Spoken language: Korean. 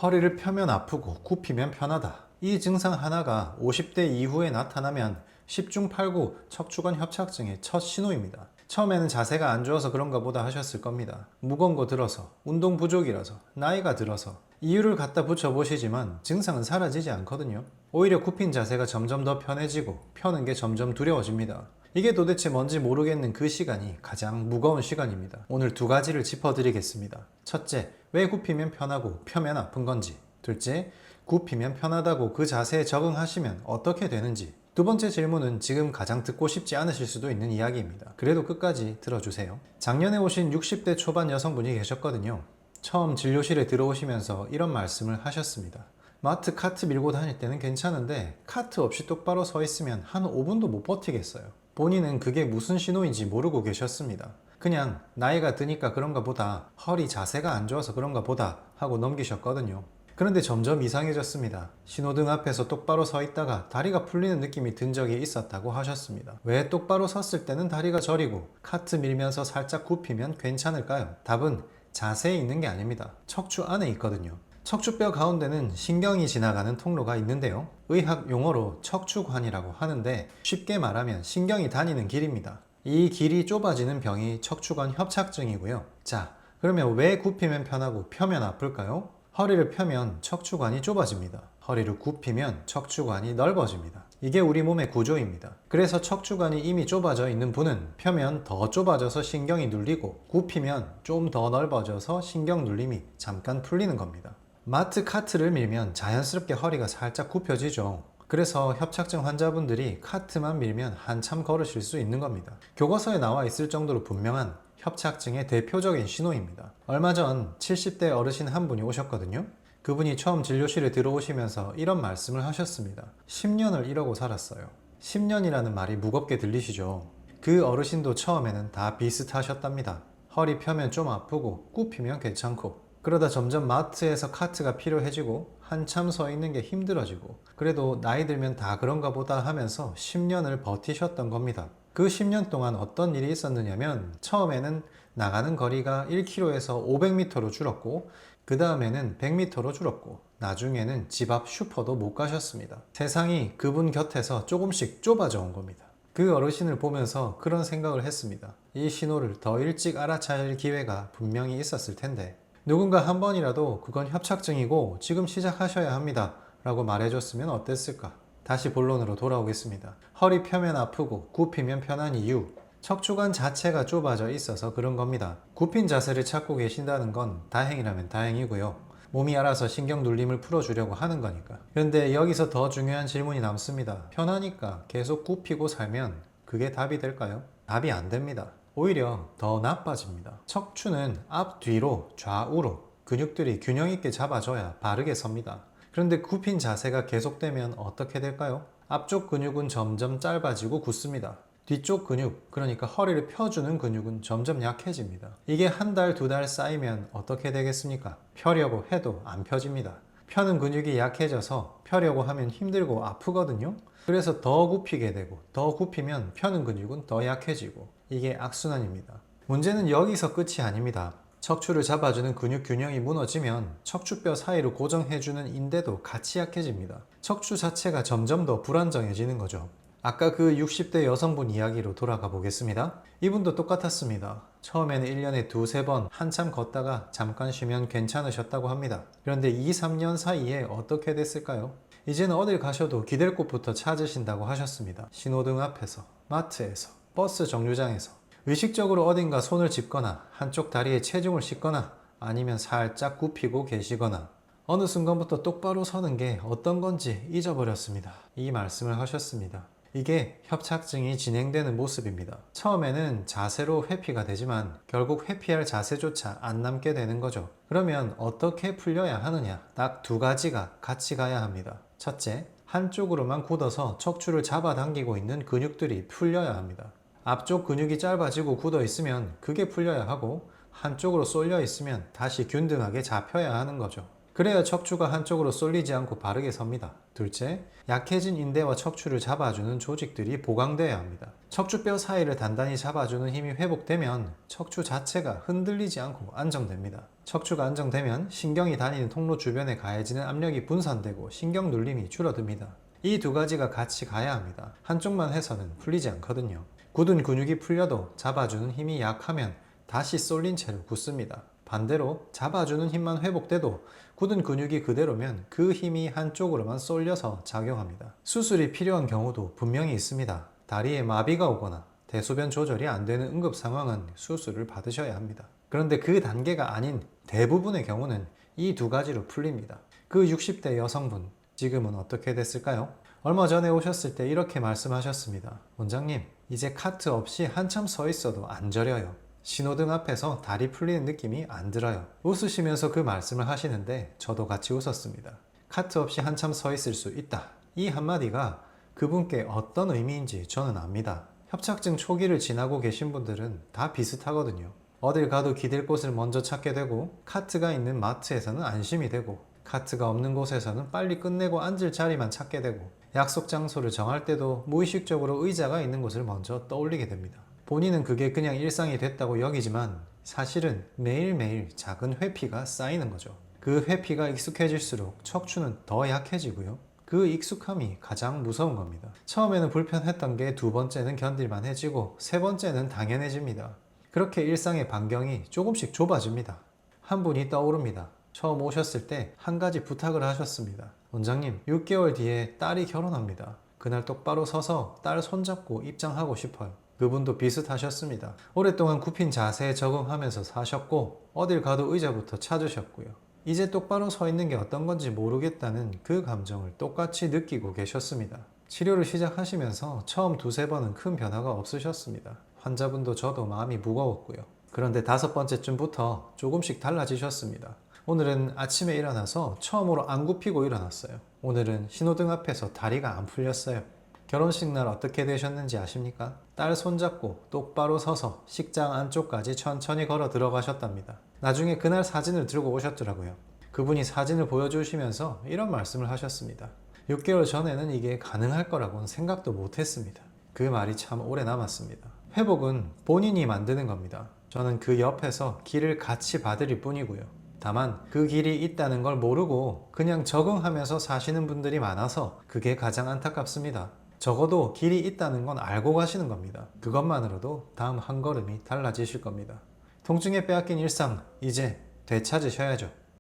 허리를 펴면 아프고 굽히면 편하다. 이 증상 하나가 50대 이후에 나타나면 10중 8구 척추관 협착증의 첫 신호입니다. 처음에는 자세가 안 좋아서 그런가 보다 하셨을 겁니다. 무거운 거 들어서, 운동 부족이라서, 나이가 들어서 이유를 갖다 붙여보시지만 증상은 사라지지 않거든요. 오히려 굽힌 자세가 점점 더 편해지고 펴는 게 점점 두려워집니다. 이게 도대체 뭔지 모르겠는 그 시간이 가장 무거운 시간입니다. 오늘 두 가지를 짚어드리겠습니다. 첫째, 왜 굽히면 편하고 펴면 아픈 건지. 둘째, 굽히면 편하다고 그 자세에 적응하시면 어떻게 되는지. 두 번째 질문은 지금 가장 듣고 싶지 않으실 수도 있는 이야기입니다. 그래도 끝까지 들어주세요. 작년에 오신 60대 초반 여성분이 계셨거든요. 처음 진료실에 들어오시면서 이런 말씀을 하셨습니다. 마트 카트 밀고 다닐 때는 괜찮은데 카트 없이 똑바로 서 있으면 한 5분도 못 버티겠어요. 본인은 그게 무슨 신호인지 모르고 계셨습니다. 그냥 나이가 드니까 그런가 보다, 허리 자세가 안 좋아서 그런가 보다 하고 넘기셨거든요. 그런데 점점 이상해졌습니다. 신호등 앞에서 똑바로 서 있다가 다리가 풀리는 느낌이 든 적이 있었다고 하셨습니다. 왜 똑바로 섰을 때는 다리가 저리고 카트 밀면서 살짝 굽히면 괜찮을까요? 답은 자세에 있는 게 아닙니다. 척추 안에 있거든요. 척추뼈 가운데는 신경이 지나가는 통로가 있는데요. 의학 용어로 척추관이라고 하는데 쉽게 말하면 신경이 다니는 길입니다. 이 길이 좁아지는 병이 척추관 협착증이고요. 자, 그러면 왜 굽히면 편하고 펴면 아플까요? 허리를 펴면 척추관이 좁아집니다. 허리를 굽히면 척추관이 넓어집니다. 이게 우리 몸의 구조입니다. 그래서 척추관이 이미 좁아져 있는 분은 펴면 더 좁아져서 신경이 눌리고 굽히면 좀 더 넓어져서 신경 눌림이 잠깐 풀리는 겁니다. 마트 카트를 밀면 자연스럽게 허리가 살짝 굽혀지죠. 그래서 협착증 환자분들이 카트만 밀면 한참 걸으실 수 있는 겁니다. 교과서에 나와 있을 정도로 분명한 협착증의 대표적인 신호입니다. 얼마 전 70대 어르신 한 분이 오셨거든요. 그분이 처음 진료실에 들어오시면서 이런 말씀을 하셨습니다. 10년을 이러고 살았어요. 10년이라는 말이 무겁게 들리시죠? 그 어르신도 처음에는 다 비슷하셨답니다. 허리 펴면 좀 아프고 굽히면 괜찮고, 그러다 점점 마트에서 카트가 필요해지고 한참 서 있는 게 힘들어지고, 그래도 나이 들면 다 그런가 보다 하면서 10년을 버티셨던 겁니다. 그 10년 동안 어떤 일이 있었느냐면, 처음에는 나가는 거리가 1km에서 500m로 줄었고, 그 다음에는 100m로 줄었고, 나중에는 집 앞 슈퍼도 못 가셨습니다. 세상이 그분 곁에서 조금씩 좁아져 온 겁니다. 그 어르신을 보면서 그런 생각을 했습니다. 이 신호를 더 일찍 알아차릴 기회가 분명히 있었을 텐데, 누군가 한 번이라도 그건 협착증이고 지금 시작하셔야 합니다 라고 말해줬으면 어땠을까? 다시 본론으로 돌아오겠습니다. 허리 펴면 아프고 굽히면 편한 이유, 척추관 자체가 좁아져 있어서 그런 겁니다. 굽힌 자세를 찾고 계신다는 건 다행이라면 다행이고요. 몸이 알아서 신경 눌림을 풀어주려고 하는 거니까. 그런데 여기서 더 중요한 질문이 남습니다. 편하니까 계속 굽히고 살면 그게 답이 될까요? 답이 안 됩니다. 오히려 더 나빠집니다. 척추는 앞뒤로 좌우로 근육들이 균형 있게 잡아줘야 바르게 섭니다. 그런데 굽힌 자세가 계속되면 어떻게 될까요? 앞쪽 근육은 점점 짧아지고 굳습니다. 뒤쪽 근육, 그러니까 허리를 펴주는 근육은 점점 약해집니다. 이게 한 달, 두 달 쌓이면 어떻게 되겠습니까? 펴려고 해도 안 펴집니다. 펴는 근육이 약해져서 펴려고 하면 힘들고 아프거든요. 그래서 더 굽히게 되고, 더 굽히면 펴는 근육은 더 약해지고, 이게 악순환입니다. 문제는 여기서 끝이 아닙니다. 척추를 잡아주는 근육 균형이 무너지면 척추뼈 사이로 고정해주는 인대도 같이 약해집니다. 척추 자체가 점점 더 불안정해지는 거죠. 아까 그 60대 여성분 이야기로 돌아가 보겠습니다. 이분도 똑같았습니다. 처음에는 1년에 두세 번 한참 걷다가 잠깐 쉬면 괜찮으셨다고 합니다. 그런데 2, 3년 사이에 어떻게 됐을까요? 이제는 어딜 가셔도 기댈 곳부터 찾으신다고 하셨습니다. 신호등 앞에서, 마트에서, 버스 정류장에서, 의식적으로 어딘가 손을 짚거나 한쪽 다리에 체중을 싣거나 아니면 살짝 굽히고 계시거나, 어느 순간부터 똑바로 서는 게 어떤 건지 잊어버렸습니다. 이 말씀을 하셨습니다. 이게 협착증이 진행되는 모습입니다. 처음에는 자세로 회피가 되지만 결국 회피할 자세조차 안 남게 되는 거죠. 그러면 어떻게 풀려야 하느냐? 딱 두 가지가 같이 가야 합니다. 첫째, 한쪽으로만 굳어서 척추를 잡아당기고 있는 근육들이 풀려야 합니다. 앞쪽 근육이 짧아지고 굳어 있으면 그게 풀려야 하고, 한쪽으로 쏠려 있으면 다시 균등하게 잡혀야 하는 거죠. 그래야 척추가 한쪽으로 쏠리지 않고 바르게 섭니다. 둘째, 약해진 인대와 척추를 잡아주는 조직들이 보강돼야 합니다. 척추뼈 사이를 단단히 잡아주는 힘이 회복되면 척추 자체가 흔들리지 않고 안정됩니다. 척추가 안정되면 신경이 다니는 통로 주변에 가해지는 압력이 분산되고 신경 눌림이 줄어듭니다. 이 두 가지가 같이 가야 합니다. 한쪽만 해서는 풀리지 않거든요. 굳은 근육이 풀려도 잡아주는 힘이 약하면 다시 쏠린 채로 굳습니다. 반대로 잡아주는 힘만 회복돼도 굳은 근육이 그대로면 그 힘이 한쪽으로만 쏠려서 작용합니다. 수술이 필요한 경우도 분명히 있습니다. 다리에 마비가 오거나 대소변 조절이 안 되는 응급 상황은 수술을 받으셔야 합니다. 그런데 그 단계가 아닌 대부분의 경우는 이 두 가지로 풀립니다. 그 60대 여성분, 지금은 어떻게 됐을까요? 얼마 전에 오셨을 때 이렇게 말씀하셨습니다. 원장님, 이제 카트 없이 한참 서 있어도 안 저려요. 신호등 앞에서 다리 풀리는 느낌이 안 들어요. 웃으시면서 그 말씀을 하시는데 저도 같이 웃었습니다. 카트 없이 한참 서 있을 수 있다. 이 한마디가 그분께 어떤 의미인지 저는 압니다. 협착증 초기를 지나고 계신 분들은 다 비슷하거든요. 어딜 가도 기댈 곳을 먼저 찾게 되고 카트가 있는 마트에서는 안심이 되고 카트가 없는 곳에서는 빨리 끝내고 앉을 자리만 찾게 되고 약속 장소를 정할 때도 무의식적으로 의자가 있는 곳을 먼저 떠올리게 됩니다. 본인은 그게 그냥 일상이 됐다고 여기지만 사실은 매일매일 작은 회피가 쌓이는 거죠. 그 회피가 익숙해질수록 척추는 더 약해지고요. 그 익숙함이 가장 무서운 겁니다. 처음에는 불편했던 게 두 번째는 견딜만해지고 세 번째는 당연해집니다. 그렇게 일상의 반경이 조금씩 좁아집니다. 한 분이 떠오릅니다. 처음 오셨을 때 한 가지 부탁을 하셨습니다. 원장님, 6개월 뒤에 딸이 결혼합니다. 그날 똑바로 서서 딸 손잡고 입장하고 싶어요. 그분도 비슷하셨습니다. 오랫동안 굽힌 자세에 적응하면서 사셨고 어딜 가도 의자부터 찾으셨고요. 이제 똑바로 서 있는 게 어떤 건지 모르겠다는 그 감정을 똑같이 느끼고 계셨습니다. 치료를 시작하시면서 처음 두세 번은 큰 변화가 없으셨습니다. 환자분도 저도 마음이 무거웠고요. 그런데 5번째쯤부터 조금씩 달라지셨습니다. 오늘은 아침에 일어나서 처음으로 안 굽히고 일어났어요. 오늘은 신호등 앞에서 다리가 안 풀렸어요. 결혼식 날 어떻게 되셨는지 아십니까? 딸 손잡고 똑바로 서서 식장 안쪽까지 천천히 걸어 들어가셨답니다. 나중에 그날 사진을 들고 오셨더라고요. 그분이 사진을 보여주시면서 이런 말씀을 하셨습니다. 6개월 전에는 이게 가능할 거라고는 생각도 못했습니다. 그 말이 참 오래 남았습니다. 회복은 본인이 만드는 겁니다. 저는 그 옆에서 길을 같이 봐드릴 뿐이고요. 다만 그 길이 있다는 걸 모르고 그냥 적응하면서 사시는 분들이 많아서 그게 가장 안타깝습니다. 적어도 길이 있다는 건 알고 가시는 겁니다. 그것만으로도 다음 한 걸음이 달라지실 겁니다. 통증에 빼앗긴 일상, 이제 되찾으셔야죠.